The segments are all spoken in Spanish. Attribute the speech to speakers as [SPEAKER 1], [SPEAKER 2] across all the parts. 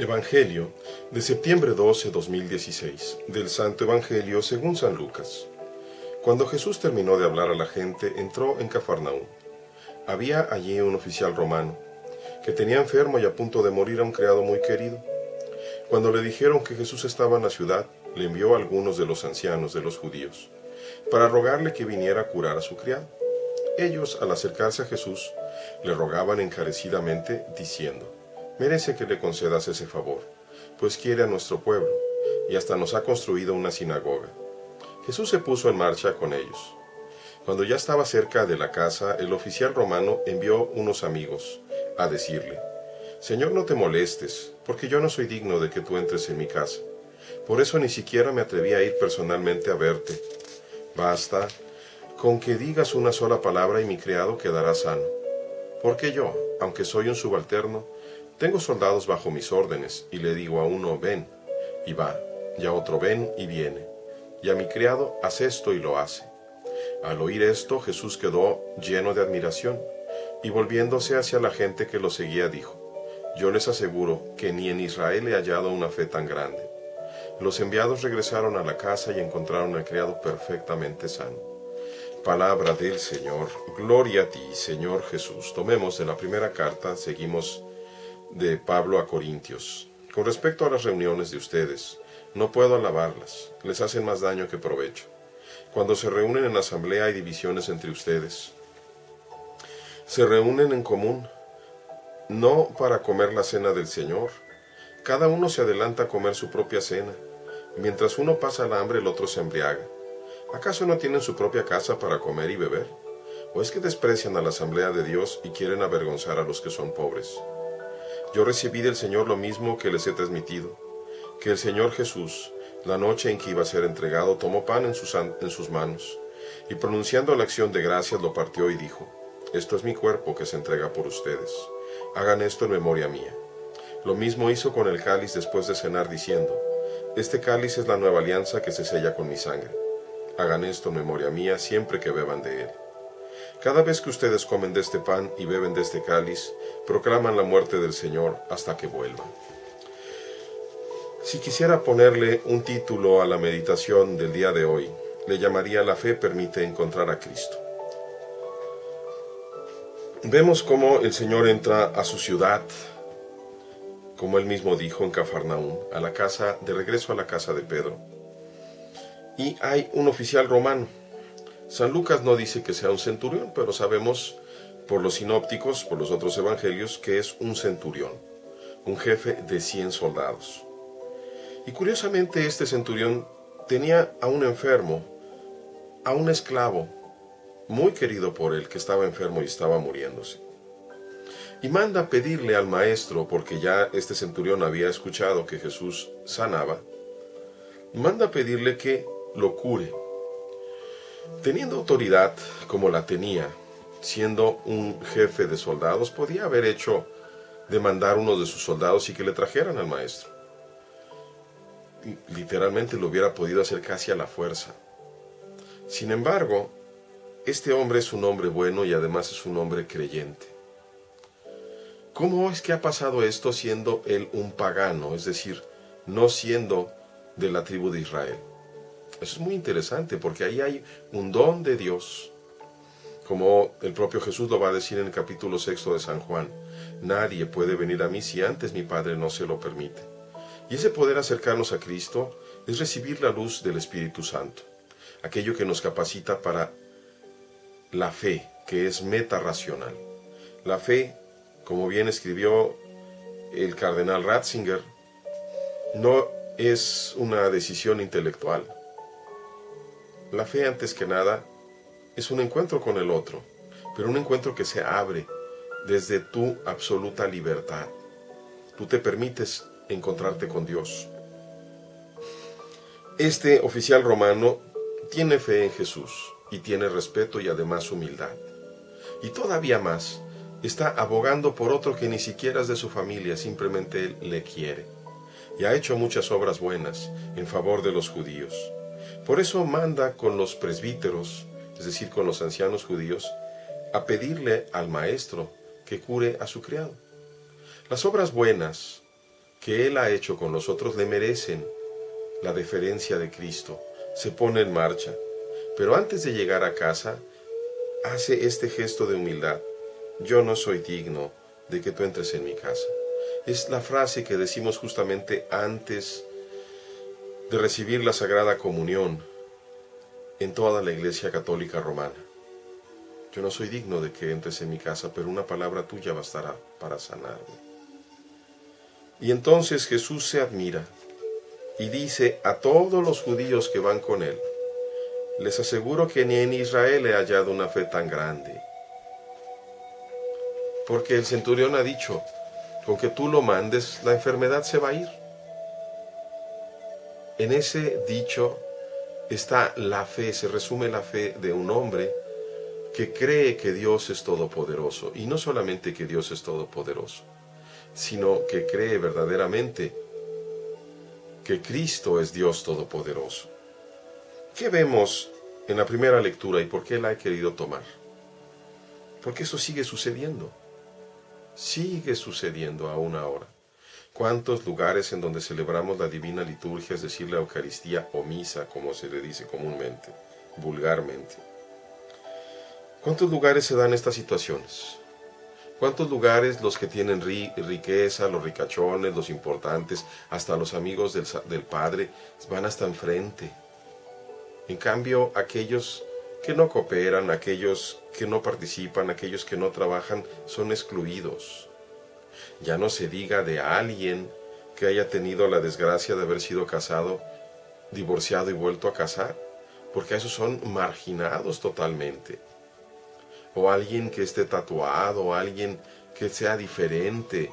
[SPEAKER 1] Evangelio de septiembre 12, 2016, del Santo Evangelio según San Lucas. Cuando Jesús terminó de hablar a la gente, entró en Cafarnaúm. Había allí un oficial romano, que tenía enfermo y a punto de morir a un criado muy querido. Cuando le dijeron que Jesús estaba en la ciudad, le envió a algunos de los ancianos de los judíos, para rogarle que viniera a curar a su criado. Ellos, al acercarse a Jesús, le rogaban encarecidamente, diciendo: merece que le concedas ese favor, pues quiere a nuestro pueblo, y hasta nos ha construido una sinagoga. Jesús se puso en marcha con ellos. Cuando ya estaba cerca de la casa, el oficial romano envió unos amigos a decirle: Señor, no te molestes, porque yo no soy digno de que tú entres en mi casa. Por eso ni siquiera me atreví a ir personalmente a verte. Basta con que digas una sola palabra y mi criado quedará sano. Porque yo, aunque soy un subalterno, tengo soldados bajo mis órdenes, y le digo a uno, ven, y va, y a otro, ven, y viene, y a mi criado, haz esto, y lo hace. Al oír esto, Jesús quedó lleno de admiración, y volviéndose hacia la gente que lo seguía, dijo: yo les aseguro que ni en Israel he hallado una fe tan grande. Los enviados regresaron a la casa y encontraron al criado perfectamente sano. Palabra del Señor. Gloria a ti, Señor Jesús. Tomemos de la primera carta, seguimos de Pablo a Corintios. Con respecto a las reuniones de ustedes, no puedo alabarlas, les hacen más daño que provecho. Cuando se reúnen en asamblea hay divisiones entre ustedes. Se reúnen en común, no para comer la cena del Señor. Cada uno se adelanta a comer su propia cena. Mientras uno pasa el hambre, el otro se embriaga. ¿Acaso no tienen su propia casa para comer y beber? ¿O es que desprecian a la asamblea de Dios y quieren avergonzar a los que son pobres? Yo recibí del Señor lo mismo que les he transmitido, que el Señor Jesús, la noche en que iba a ser entregado, tomó pan en sus manos, y pronunciando la acción de gracias lo partió y dijo: esto es mi cuerpo que se entrega por ustedes. Hagan esto en memoria mía. Lo mismo hizo con el cáliz después de cenar, diciendo: este cáliz es la nueva alianza que se sella con mi sangre. Hagan esto en memoria mía siempre que beban de él. Cada vez que ustedes comen de este pan y beben de este cáliz, proclaman la muerte del Señor hasta que vuelva. Si quisiera ponerle un título a la meditación del día de hoy, le llamaría: La fe permite encontrar a Cristo. Vemos cómo el Señor entra a su ciudad, como él mismo dijo, en Cafarnaúm, de regreso a la casa de Pedro. Y hay un oficial romano. San Lucas no dice que sea un centurión, pero sabemos por los sinópticos, por los otros evangelios, que es un centurión, un jefe de 100 soldados. Y curiosamente este centurión tenía a un enfermo, a un esclavo, muy querido por él, que estaba enfermo y estaba muriéndose. Y manda pedirle al maestro, porque ya este centurión había escuchado que Jesús sanaba, manda pedirle que lo cure. Teniendo autoridad como la tenía, siendo un jefe de soldados, podía haber hecho demandar uno de sus soldados y que le trajeran al maestro. Literalmente lo hubiera podido hacer casi a la fuerza. Sin embargo, este hombre es un hombre bueno y además es un hombre creyente. ¿Cómo es que ha pasado esto siendo él un pagano, es decir, no siendo de la tribu de Israel? Eso es muy interesante porque ahí hay un don de Dios. Como el propio Jesús lo va a decir en el capítulo 6 de San Juan: nadie puede venir a mí si antes mi Padre no se lo permite. Y ese poder acercarnos a Cristo es recibir la luz del Espíritu Santo, aquello que nos capacita para la fe, que es metarracional. La fe, como bien escribió el cardenal Ratzinger, no es una decisión intelectual. La fe, antes que nada, es un encuentro con el otro, pero un encuentro que se abre desde tu absoluta libertad. Tú te permites encontrarte con Dios. Este oficial romano tiene fe en Jesús y tiene respeto y además humildad. Y todavía más, está abogando por otro que ni siquiera es de su familia, simplemente él le quiere. Y ha hecho muchas obras buenas en favor de los judíos. Por eso manda con los presbíteros, es decir, con los ancianos judíos, a pedirle al maestro que cure a su criado. Las obras buenas que Él ha hecho con nosotros le merecen la deferencia de Cristo. Se pone en marcha, pero antes de llegar a casa, hace este gesto de humildad. Yo no soy digno de que tú entres en mi casa. Es la frase que decimos justamente antes de recibir la Sagrada Comunión en toda la Iglesia Católica Romana. Yo no soy digno de que entres en mi casa, pero una palabra tuya bastará para sanarme. Y entonces Jesús se admira y dice a todos los judíos que van con él: les aseguro que ni en Israel he hallado una fe tan grande. Porque el centurión ha dicho: con que tú lo mandes, la enfermedad se va a ir. En ese dicho está la fe, se resume la fe de un hombre que cree que Dios es todopoderoso. Y no solamente que Dios es todopoderoso, sino que cree verdaderamente que Cristo es Dios todopoderoso. ¿Qué vemos en la primera lectura y por qué la he querido tomar? Porque eso sigue sucediendo. Sigue sucediendo aún ahora. ¿Cuántos lugares en donde celebramos la divina liturgia, es decir, la Eucaristía o misa, como se le dice comúnmente, vulgarmente? ¿Cuántos lugares se dan estas situaciones? ¿Cuántos lugares los que tienen riqueza, los ricachones, los importantes, hasta los amigos del Padre, van hasta enfrente? En cambio, aquellos que no cooperan, aquellos que no participan, aquellos que no trabajan, son excluidos. Ya no se diga de alguien que haya tenido la desgracia de haber sido casado, divorciado y vuelto a casar, porque esos son marginados totalmente. O alguien que esté tatuado, o alguien que sea diferente,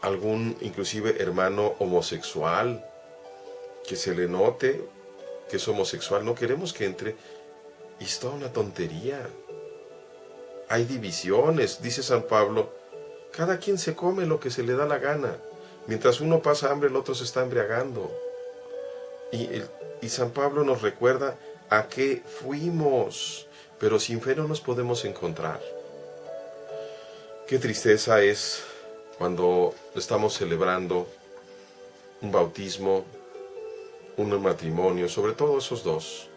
[SPEAKER 1] algún inclusive hermano homosexual, que se le note que es homosexual, no queremos que entre. Y es toda una tontería. Hay divisiones, dice San Pablo, cada quien se come lo que se le da la gana. Mientras uno pasa hambre, el otro se está embriagando. Y San Pablo nos recuerda a qué fuimos, pero sin fe no nos podemos encontrar. Qué tristeza es cuando estamos celebrando un bautismo, un matrimonio, sobre todo esos dos.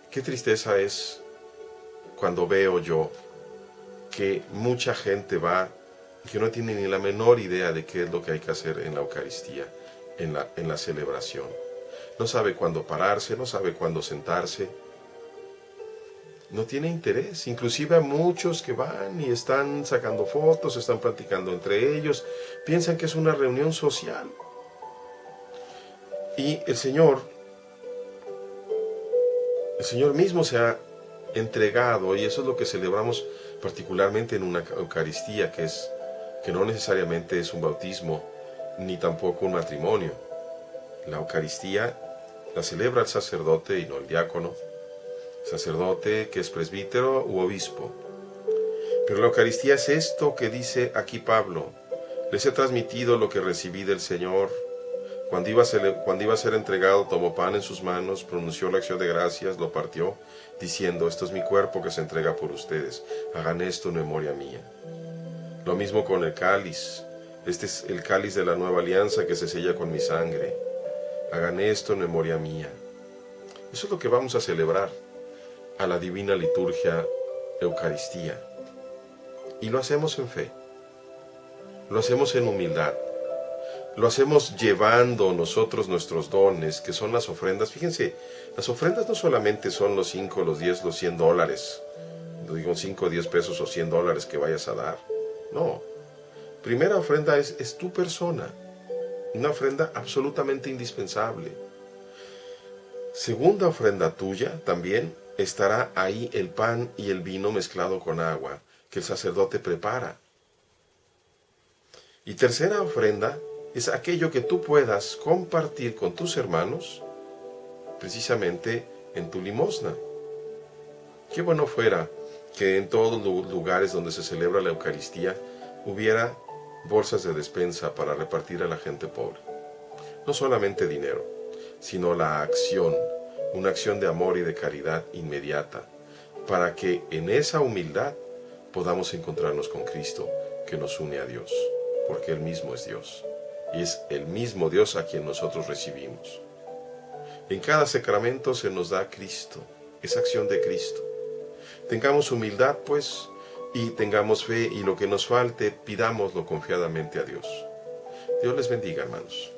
[SPEAKER 1] Qué tristeza es cuando veo yo que mucha gente va y que no tiene ni la menor idea de qué es lo que hay que hacer en la Eucaristía, en la celebración. No sabe cuándo pararse, no sabe cuándo sentarse. No tiene interés. Inclusive a muchos que van y están sacando fotos, están platicando entre ellos, piensan que es una reunión social. Y el Señor mismo se ha entregado, y eso es lo que celebramos particularmente en una Eucaristía, que no necesariamente es un bautismo, ni tampoco un matrimonio. La Eucaristía la celebra el sacerdote y no el diácono, sacerdote que es presbítero u obispo. Pero la Eucaristía es esto que dice aquí Pablo: les he transmitido lo que recibí del Señor. Cuando iba a ser entregado, tomó pan en sus manos, pronunció la acción de gracias, lo partió, diciendo: esto es mi cuerpo que se entrega por ustedes, hagan esto en memoria mía. Lo mismo con el cáliz. Este es el cáliz de la nueva alianza que se sella con mi sangre. Hagan esto en memoria mía. Eso es lo que vamos a celebrar a la divina liturgia Eucaristía. Y lo hacemos en fe. Lo hacemos en humildad. Lo hacemos llevando nosotros nuestros dones, que son las ofrendas. Fíjense, las ofrendas no solamente son los 5, los 10, los $100. No digo 5, 10 pesos o $100 que vayas a dar. No. Primera ofrenda es tu persona. Una ofrenda absolutamente indispensable. Segunda ofrenda tuya también estará ahí el pan y el vino mezclado con agua que el sacerdote prepara. Y tercera ofrenda es aquello que tú puedas compartir con tus hermanos precisamente en tu limosna. Qué bueno fuera que en todos los lugares donde se celebra la Eucaristía hubiera bolsas de despensa para repartir a la gente pobre. No solamente dinero, sino la acción, una acción de amor y de caridad inmediata, para que en esa humildad podamos encontrarnos con Cristo que nos une a Dios. porque Él mismo es Dios, y es el mismo Dios a quien nosotros recibimos. En cada sacramento se nos da Cristo, es acción de Cristo. Tengamos humildad, pues, y tengamos fe, y lo que nos falte, pidámoslo confiadamente a Dios. Dios les bendiga, hermanos.